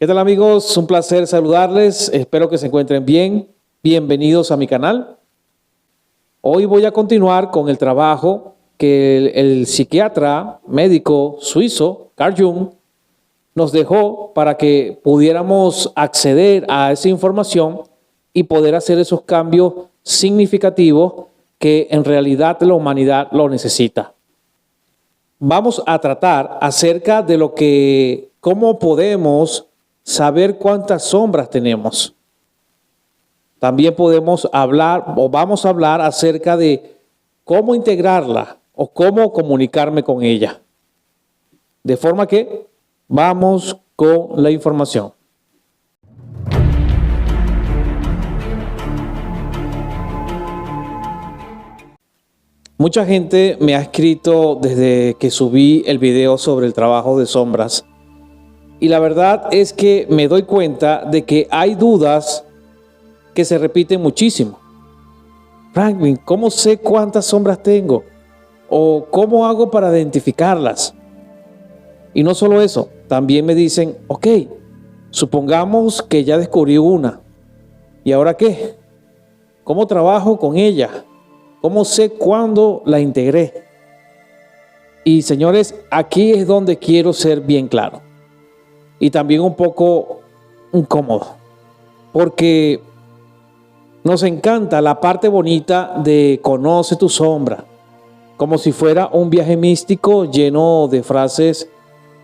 ¿Qué tal amigos? Un placer saludarles. Espero que se encuentren bien. Bienvenidos a mi canal. Hoy voy a continuar con el trabajo que el psiquiatra médico suizo Carl Jung nos dejó para que pudiéramos acceder a esa información y poder hacer esos cambios significativos que en realidad la humanidad lo necesita. Vamos a tratar acerca de cómo podemos saber cuántas sombras tenemos. También podemos hablar o vamos a hablar acerca de cómo integrarla o cómo comunicarme con ella. De forma que vamos con la información. Mucha gente me ha escrito desde que subí el video sobre el trabajo de sombras. Y la verdad es que me doy cuenta de que hay dudas que se repiten muchísimo. Franklin, ¿cómo sé cuántas sombras tengo? ¿O cómo hago para identificarlas? Y no solo eso, también me dicen, ok, supongamos que ya descubrí una. ¿Y ahora qué? ¿Cómo trabajo con ella? ¿Cómo sé cuándo la integré? Y señores, aquí es donde quiero ser bien claro. Y también un poco incómodo, porque nos encanta la parte bonita de conoce tu sombra, como si fuera un viaje místico lleno de frases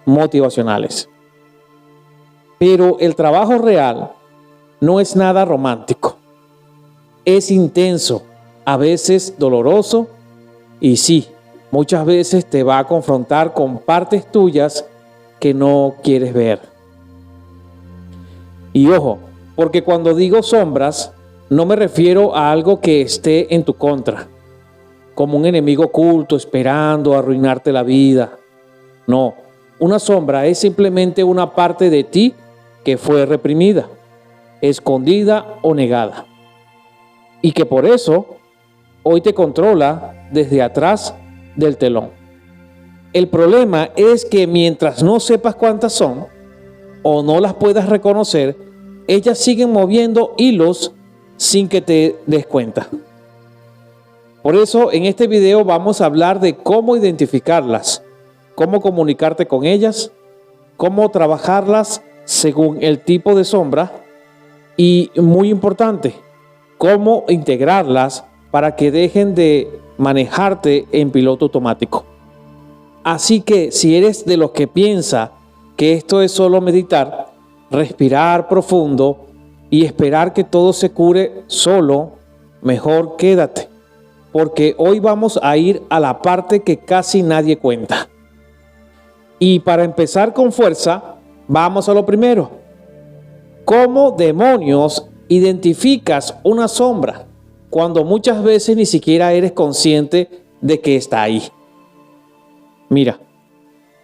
motivacionales. Pero el trabajo real no es nada romántico, es intenso, a veces doloroso y sí, muchas veces te va a confrontar con partes tuyas que no quieres ver. Y ojo, porque cuando digo sombras, no me refiero a algo que esté en tu contra, como un enemigo oculto esperando arruinarte la vida. No, una sombra es simplemente una parte de ti que fue reprimida, escondida o negada. Y que por eso hoy te controla desde atrás del telón. El problema es que mientras no sepas cuántas son o no las puedas reconocer, ellas siguen moviendo hilos sin que te des cuenta. Por eso en este video vamos a hablar de cómo identificarlas, cómo comunicarte con ellas, cómo trabajarlas según el tipo de sombra y, muy importante, cómo integrarlas para que dejen de manejarte en piloto automático. Así que si eres de los que piensa que esto es solo meditar, respirar profundo y esperar que todo se cure solo, mejor quédate, porque hoy vamos a ir a la parte que casi nadie cuenta. Y para empezar con fuerza, vamos a lo primero. ¿Cómo demonios identificas una sombra cuando muchas veces ni siquiera eres consciente de que está ahí? Mira,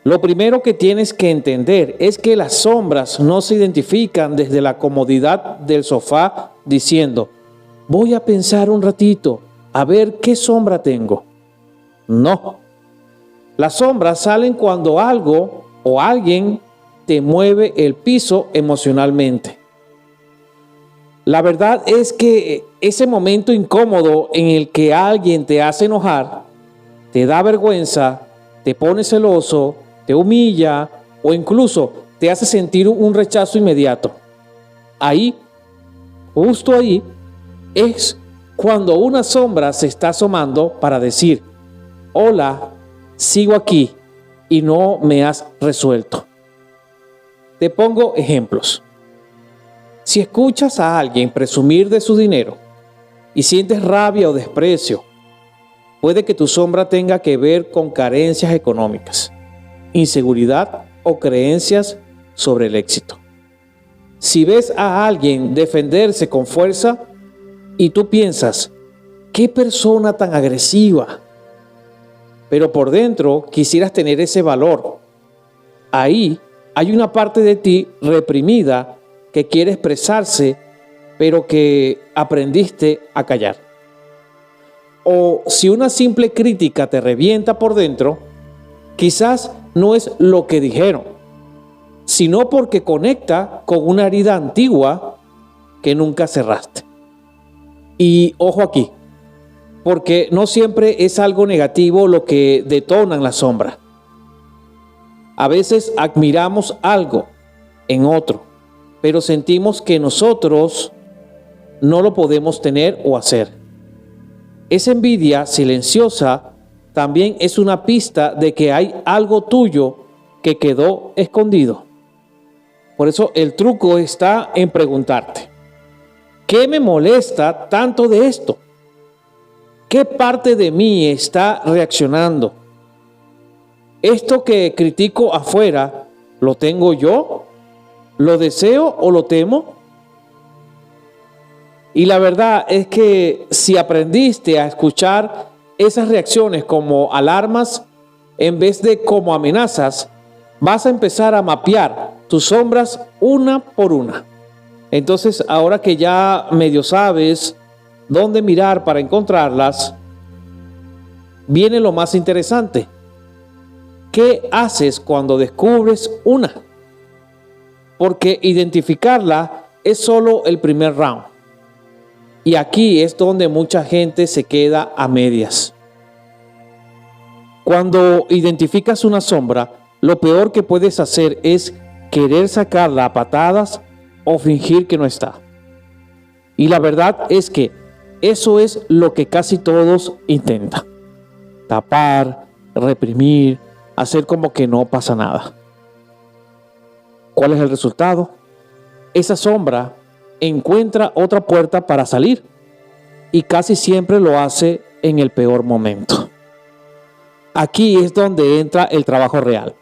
lo primero que tienes que entender es que las sombras no se identifican desde la comodidad del sofá diciendo, voy a pensar un ratito a ver qué sombra tengo. No, las sombras salen cuando algo o alguien te mueve el piso emocionalmente. La verdad es que ese momento incómodo en el que alguien te hace enojar, te da vergüenza, te pone celoso, te humilla o incluso te hace sentir un rechazo inmediato. Ahí, justo ahí, es cuando una sombra se está asomando para decir, hola, sigo aquí y no me has resuelto. Te pongo ejemplos. Si escuchas a alguien presumir de su dinero y sientes rabia o desprecio, puede que tu sombra tenga que ver con carencias económicas, inseguridad o creencias sobre el éxito. Si ves a alguien defenderse con fuerza y tú piensas, ¿qué persona tan agresiva? Pero por dentro quisieras tener ese valor. Ahí hay una parte de ti reprimida que quiere expresarse, pero que aprendiste a callar. O si una simple crítica te revienta por dentro, quizás no es lo que dijeron, sino porque conecta con una herida antigua que nunca cerraste. Y ojo aquí, porque no siempre es algo negativo lo que detonan la sombra. A veces admiramos algo en otro, pero sentimos que nosotros no lo podemos tener o hacer. Esa envidia silenciosa también es una pista de que hay algo tuyo que quedó escondido. Por eso el truco está en preguntarte, ¿qué me molesta tanto de esto? ¿Qué parte de mí está reaccionando? ¿Esto que critico afuera, lo tengo yo? ¿Lo deseo o lo temo? Y la verdad es que si aprendiste a escuchar esas reacciones como alarmas en vez de como amenazas, vas a empezar a mapear tus sombras una por una. Entonces, ahora que ya medio sabes dónde mirar para encontrarlas, viene lo más interesante. ¿Qué haces cuando descubres una? Porque identificarla es solo el primer round. Y aquí es donde mucha gente se queda a medias. Cuando identificas una sombra, lo peor que puedes hacer es querer sacarla a patadas o fingir que no está. Y la verdad es que eso es lo que casi todos intentan. Tapar, reprimir, hacer como que no pasa nada. ¿Cuál es el resultado? Esa sombra encuentra otra puerta para salir y casi siempre lo hace en el peor momento. Aquí es donde entra el trabajo real.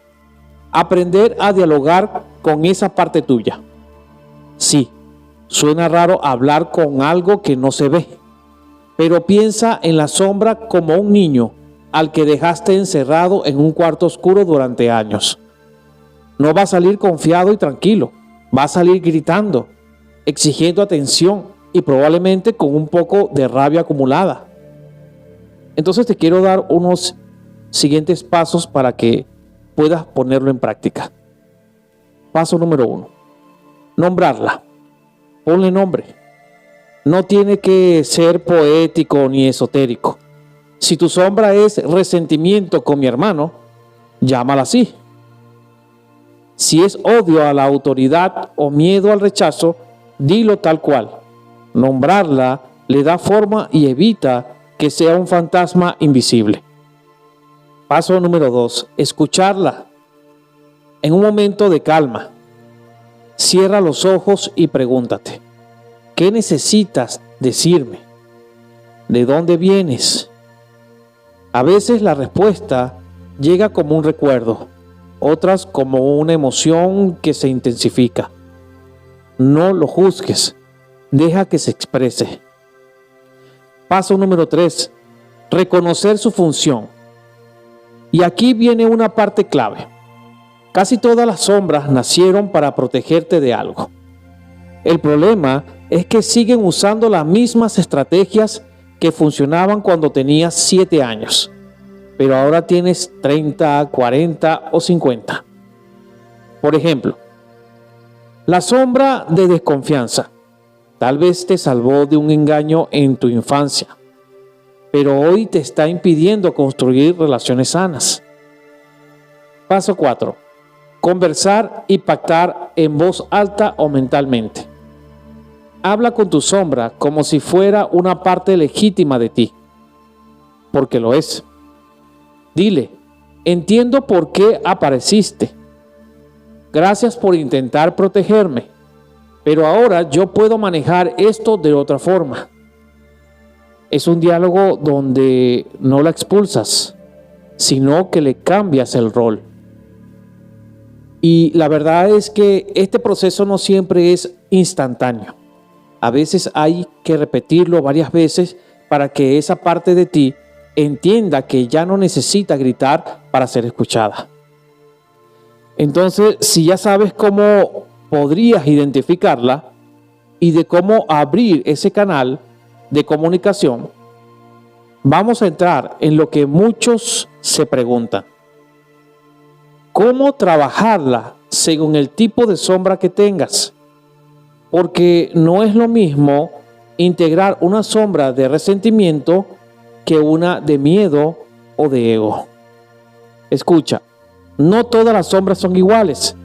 Aprender a dialogar con esa parte tuya. Sí, suena raro hablar con algo que no se ve, pero piensa en la sombra como un niño al que dejaste encerrado en un cuarto oscuro durante años. No va a salir confiado y tranquilo, va a salir gritando, exigiendo atención y probablemente con un poco de rabia acumulada. Entonces te quiero dar unos siguientes pasos para que puedas ponerlo en práctica. Paso número 1. Nombrarla. Ponle nombre. No tiene que ser poético ni esotérico. Si tu sombra es resentimiento con mi hermano, llámala así. Si es odio a la autoridad o miedo al rechazo, dilo tal cual. Nombrarla le da forma y evita que sea un fantasma invisible. Paso número 2. Escucharla. En un momento de calma, cierra los ojos y pregúntate, ¿qué necesitas decirme? ¿De dónde vienes? A veces la respuesta llega como un recuerdo, otras como una emoción que se intensifica. No lo juzgues, deja que se exprese. Paso número 3. Reconocer su función. Y aquí viene una parte clave. Casi todas las sombras nacieron para protegerte de algo. El problema es que siguen usando las mismas estrategias que funcionaban cuando tenías 7 años, pero ahora tienes 30, 40 o 50. Por ejemplo, la sombra de desconfianza tal vez te salvó de un engaño en tu infancia, pero hoy te está impidiendo construir relaciones sanas. Paso 4. Conversar y pactar en voz alta o mentalmente. Habla con tu sombra como si fuera una parte legítima de ti, porque lo es. Dile, entiendo por qué apareciste. Gracias por intentar protegerme, pero ahora yo puedo manejar esto de otra forma. Es un diálogo donde no la expulsas, sino que le cambias el rol. Y la verdad es que este proceso no siempre es instantáneo. A veces hay que repetirlo varias veces para que esa parte de ti entienda que ya no necesita gritar para ser escuchada. Entonces, si ya sabes cómo podrías identificarla y de cómo abrir ese canal de comunicación, vamos a entrar en lo que muchos se preguntan. ¿Cómo trabajarla según el tipo de sombra que tengas, porque no es lo mismo integrar una sombra de resentimiento que una de miedo o de ego. Escucha, no todas las sombras son iguales,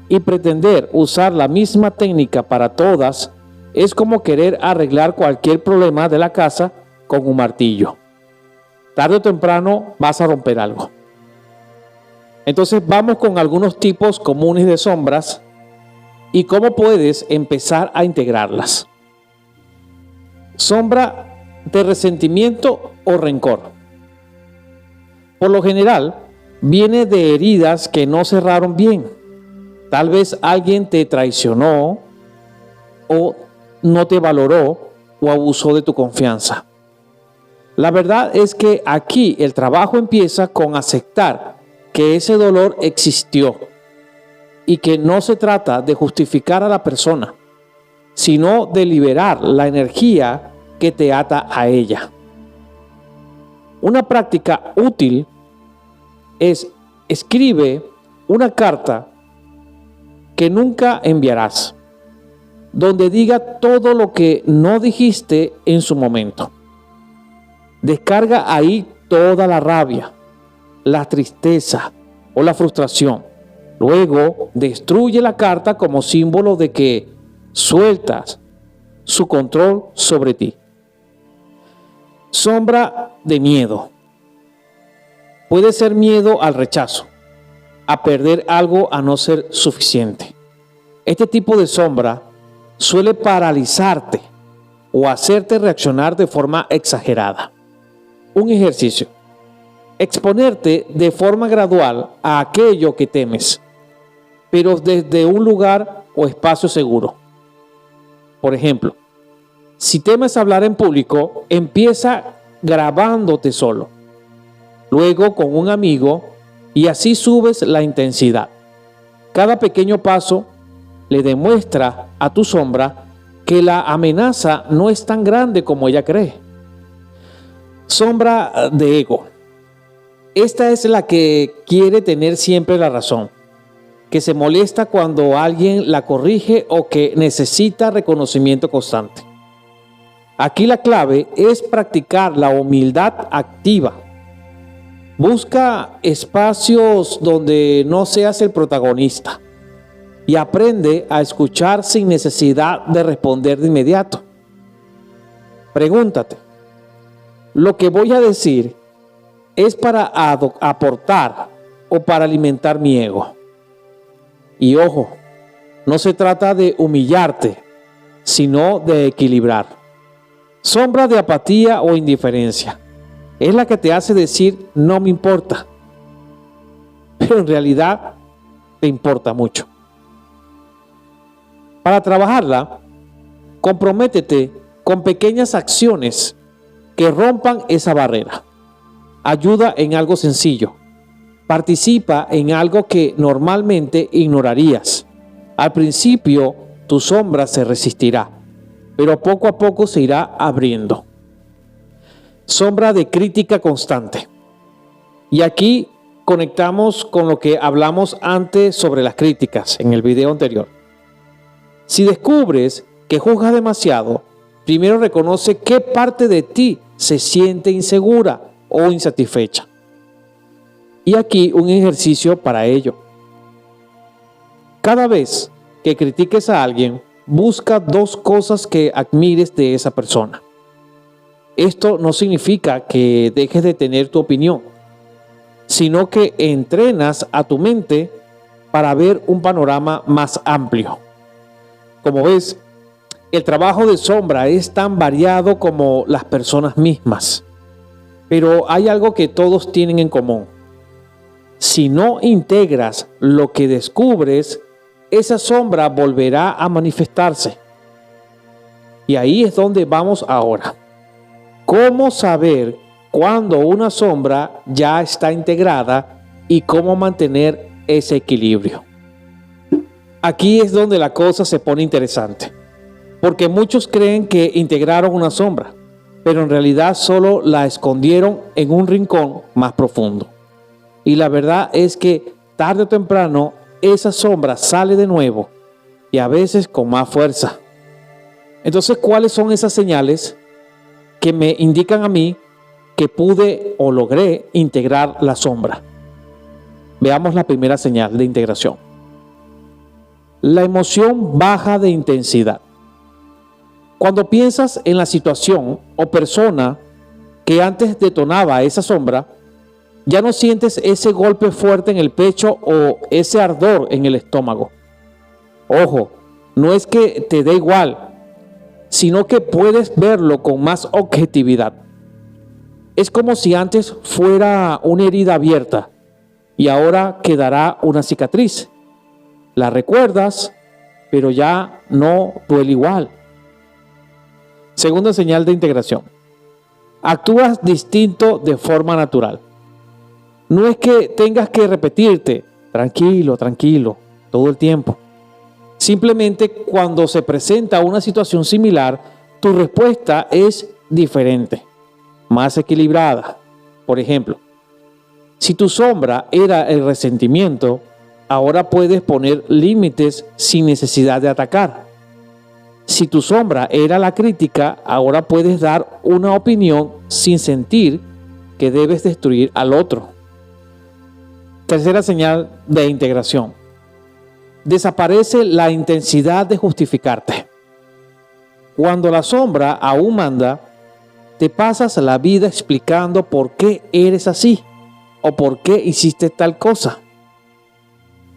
y pretender usar la misma técnica para todas es como querer arreglar cualquier problema de la casa con un martillo. Tarde o temprano vas a romper algo. Entonces vamos con algunos tipos comunes de sombras y cómo puedes empezar a integrarlas. Sombra de resentimiento o rencor. Por lo general, viene de heridas que no cerraron bien. Tal vez alguien te traicionó o no te valoró o abusó de tu confianza. La verdad es que aquí el trabajo empieza con aceptar que ese dolor existió y que no se trata de justificar a la persona, sino de liberar la energía que te ata a ella. Una práctica útil es escribe una carta que nunca enviarás, donde diga todo lo que no dijiste en su momento. Descarga ahí toda la rabia, la tristeza o la frustración. Luego destruye la carta como símbolo de que sueltas su control sobre ti. Sombra de miedo. Puede ser miedo al rechazo, a perder algo, a no ser suficiente. Este tipo de sombra suele paralizarte o hacerte reaccionar de forma exagerada. Un ejercicio: exponerte de forma gradual a aquello que temes, pero desde un lugar o espacio seguro. Por ejemplo, si temes hablar en público, empieza grabándote solo, luego con un amigo, y así subes la intensidad. Cada pequeño paso le demuestra a tu sombra que la amenaza no es tan grande como ella cree. Sombra de ego. Esta es la que quiere tener siempre la razón, que se molesta cuando alguien la corrige o que necesita reconocimiento constante. Aquí la clave es practicar la humildad activa. Busca espacios donde no seas el protagonista y aprende a escuchar sin necesidad de responder de inmediato. Pregúntate, ¿lo que voy a decir es para aportar o para alimentar mi ego? Y ojo, no se trata de humillarte, sino de equilibrar. Sombra de apatía o indiferencia es la que te hace decir no me importa, pero en realidad te importa mucho. Para trabajarla, comprométete con pequeñas acciones que rompan esa barrera. Ayuda en algo sencillo. Participa en algo que normalmente ignorarías. Al principio, tu sombra se resistirá, pero poco a poco se irá abriendo. Sombra de crítica constante. Y aquí conectamos con lo que hablamos antes sobre las críticas en el video anterior. Si descubres que juzgas demasiado, primero reconoce qué parte de ti se siente insegura o insatisfecha. Y aquí un ejercicio para ello. Cada vez que critiques a alguien, busca 2 cosas que admires de esa persona. Esto no significa que dejes de tener tu opinión, sino que entrenas a tu mente para ver un panorama más amplio. Como ves, el trabajo de sombra es tan variado como las personas mismas, pero hay algo que todos tienen en común. Si no integras lo que descubres, esa sombra volverá a manifestarse. Y ahí es donde vamos ahora. ¿Cómo saber cuándo una sombra ya está integrada y cómo mantener ese equilibrio? Aquí es donde la cosa se pone interesante, porque muchos creen que integraron una sombra, pero en realidad solo la escondieron en un rincón más profundo. Y la verdad es que tarde o temprano esa sombra sale de nuevo y a veces con más fuerza. Entonces, ¿cuáles son esas señales que me indican a mí que pude o logré integrar la sombra? Veamos la primera señal de integración. La emoción baja de intensidad. Cuando piensas en la situación o persona que antes detonaba esa sombra, ya no sientes ese golpe fuerte en el pecho o ese ardor en el estómago. Ojo, no es que te dé igual, sino que puedes verlo con más objetividad. Es como si antes fuera una herida abierta y ahora quedará una cicatriz. La recuerdas, pero ya no duele igual. Segunda señal de integración. Actúas distinto de forma natural. No es que tengas que repetirte, tranquilo, tranquilo, todo el tiempo. Simplemente cuando se presenta una situación similar, tu respuesta es diferente, más equilibrada. Por ejemplo, si tu sombra era el resentimiento, ahora puedes poner límites sin necesidad de atacar. Si tu sombra era la crítica, ahora puedes dar una opinión sin sentir que debes destruir al otro. Tercera señal de integración. Desaparece la intensidad de justificarte. Cuando la sombra aún manda, te pasas la vida explicando por qué eres así o por qué hiciste tal cosa.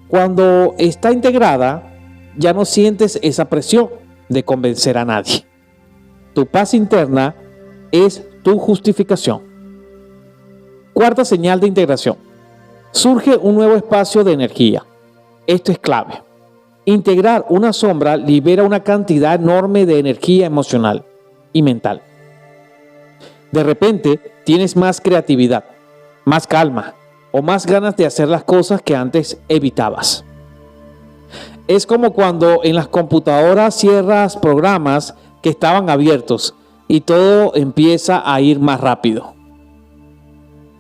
Cuando está integrada, ya no sientes esa presión de convencer a nadie. Tu paz interna es tu justificación. Cuarta señal de integración. Surge un nuevo espacio de energía. Esto es clave. Integrar una sombra libera una cantidad enorme de energía emocional y mental. De repente tienes más creatividad, más calma o más ganas de hacer las cosas que antes evitabas. Es como cuando en las computadoras cierras programas que estaban abiertos y todo empieza a ir más rápido.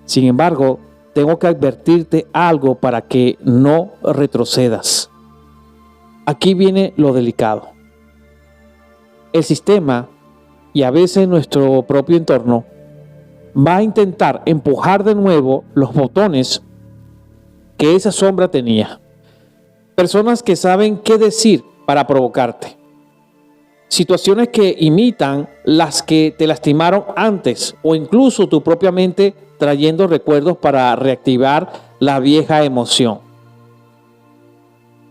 Sin embargo, tengo que advertirte algo para que no retrocedas. Aquí viene lo delicado. El sistema y a veces nuestro propio entorno va a intentar empujar de nuevo los botones que esa sombra tenía. Personas que saben qué decir para provocarte. Situaciones que imitan las que te lastimaron antes o incluso tu propia mente trayendo recuerdos para reactivar la vieja emoción.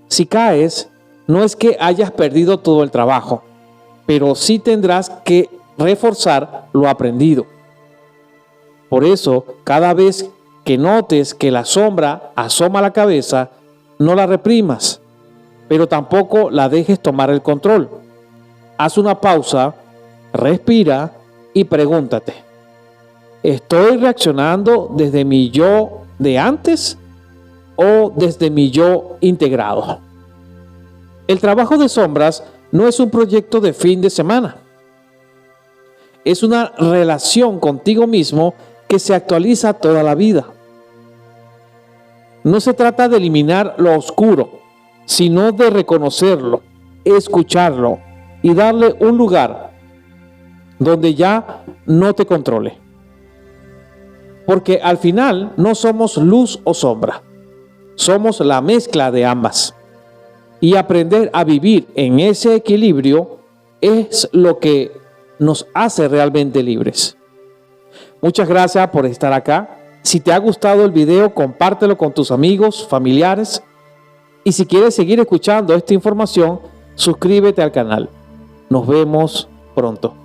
Si caes, no es que hayas perdido todo el trabajo, pero sí tendrás que reforzar lo aprendido. Por eso, cada vez que notes que la sombra asoma la cabeza, no la reprimas, pero tampoco la dejes tomar el control. Haz una pausa, respira y pregúntate: ¿estoy reaccionando desde mi yo de antes o desde mi yo integrado? El trabajo de sombras no es un proyecto de fin de semana. Es una relación contigo mismo que se actualiza toda la vida. No se trata de eliminar lo oscuro, sino de reconocerlo, escucharlo y darle un lugar donde ya no te controle. Porque al final no somos luz o sombra, somos la mezcla de ambas. Y aprender a vivir en ese equilibrio es lo que nos hace realmente libres. Muchas gracias por estar acá. Si te ha gustado el video, compártelo con tus amigos, familiares. Y si quieres seguir escuchando esta información, suscríbete al canal. Nos vemos pronto.